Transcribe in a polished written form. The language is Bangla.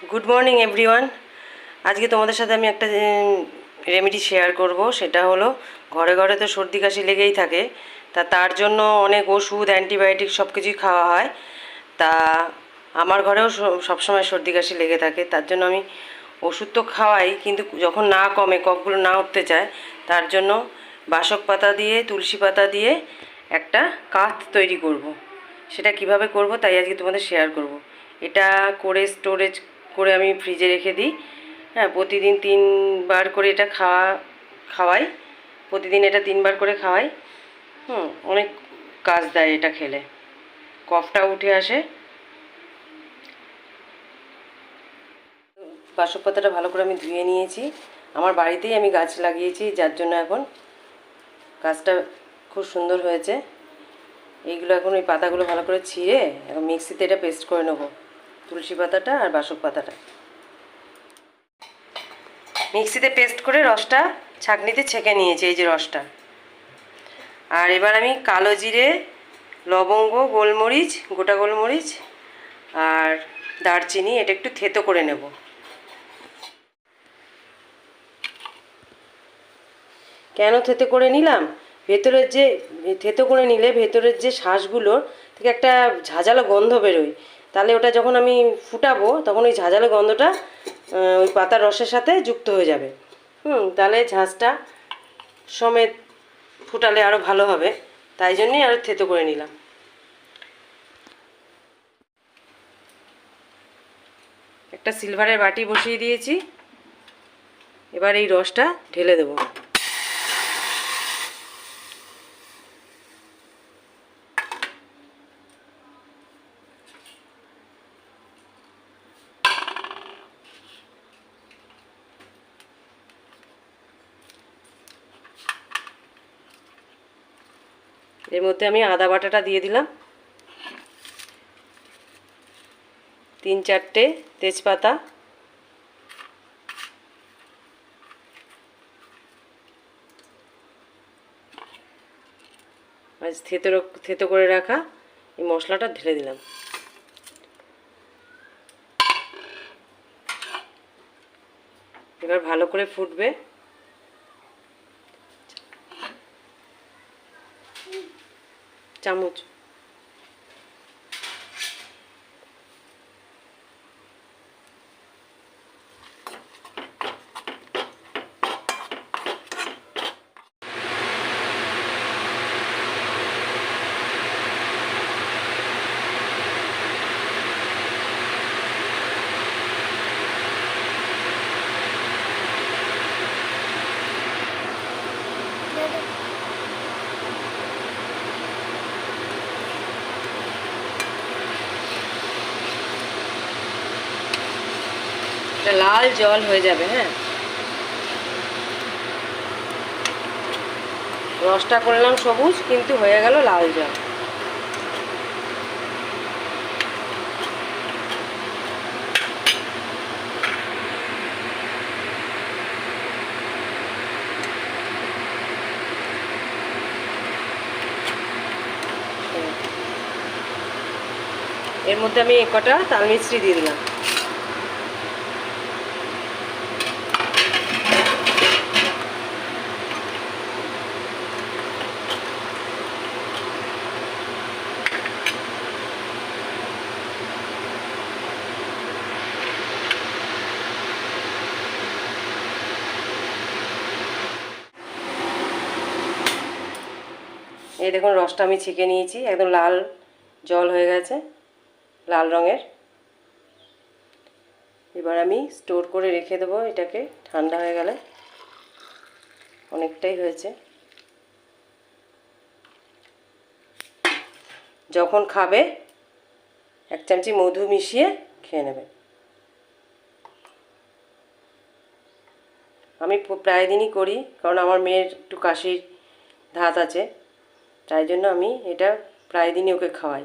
Good morning everyone. আজকে তোমাদের সাথে আমি একটা রেমেডি শেয়ার করব। সেটা হলো, ঘরে ঘরে তো সর্দি কাশি লেগেই থাকে, তার জন্য অনেক ওষুধ অ্যান্টিবায়োটিক সব কিছুই খাওয়া হয়। তা আমার ঘরেও সবসময় সর্দি কাশি লেগে থাকে, তার জন্য আমি ওষুধ তো খাওয়াই, কিন্তু যখন না কমে, কফগুলো না উঠতে চায়, তার জন্য বাসক পাতা দিয়ে, তুলসী পাতা দিয়ে একটা কাথ তৈরি করব। সেটা কিভাবে করব তাই আজকে তোমাদের শেয়ার করব। এটা করে স্টোরেজ করে আমি ফ্রিজে রেখে দিই। হ্যাঁ, প্রতিদিন 3বার করে এটা খাওয়াই। প্রতিদিন এটা 3বার করে খাওয়াই। অনেক কাজ দেয় এটা খেলে, কফটা উঠে আসে। বাসক পাতাটা ভালো করে আমি ধুয়ে নিয়েছি। আমার বাড়িতেই আমি গাছ লাগিয়েছি, যার জন্য এখন গাছটা খুব সুন্দর হয়েছে। এইগুলো এখন ওই পাতাগুলো ভালো করে ছিঁড়ে এখন মিক্সিতে এটা পেস্ট করে নেবো, তুলসী পাতাটা আর বাসক পাতাটা। মিক্সিতে পেস্ট করে রসটা ছাঁকনিতে ছেঁকে নিয়েছি, এই যে রসটা। আর এবার আমি কালো জিরে, লবঙ্গ, গোলমরিচ, গোটা গোলমরিচ আর দারচিনি এটা একটু থেতো করে নেব। কেন থেতো করে নিলাম? ভেতরের যে থেতো করে নিলে ভেতরের যে শ্বাসগুলো থেকে একটা ঝাঁঝালো গন্ধ বেরোয়, তাহলে ওটা যখন আমি ফুটাবো তখন ওই ঝাঁঝালো গন্ধটা ওই পাতার রসের সাথে যুক্ত হয়ে যাবে। তাহলে ঝাঁঝটা সমেত ফুটালে আরও ভালো হবে, তাই জন্যই আরও থেতো করে নিলাম। একটা সিলভারের বাটি বসিয়ে দিয়েছি, এবার এই রসটা ঢেলে দেবো। এর মধ্যে আমি আদা বাটাটা দিয়ে দিলাম, 3-4টে তেজপাতা, আর থেতো করে রাখা এই মশলাটা ঢেলে দিলাম। এবার ভালো করে ফুটবে। চামচ এটা লাল জল হয়ে যাবে। হ্যাঁ, রসটা করলাম সবুজ, কিন্তু হয়ে গেল লাল জল। এর মধ্যে আমি কটা তাল মিছরি দিয়ে দিলাম। এই দেখুন, রসটা আমি ছেঁকে নিয়েছি, একদম লাল জল হয়ে গেছে, লাল রঙের। এবার আমি স্টোর করে রেখে দেবো এটাকে, ঠান্ডা হয়ে গেলে। অনেকটাই হয়েছে। যখন খাবে 1 চামচি মধু মিশিয়ে খেয়ে নেবে। আমি প্রায় দিনই করি, কারণ আমার মেয়ের একটু কাশির ধাত আছে, তাই জন্য আমি এটা প্রায় দিনই ওকে খাওয়াই।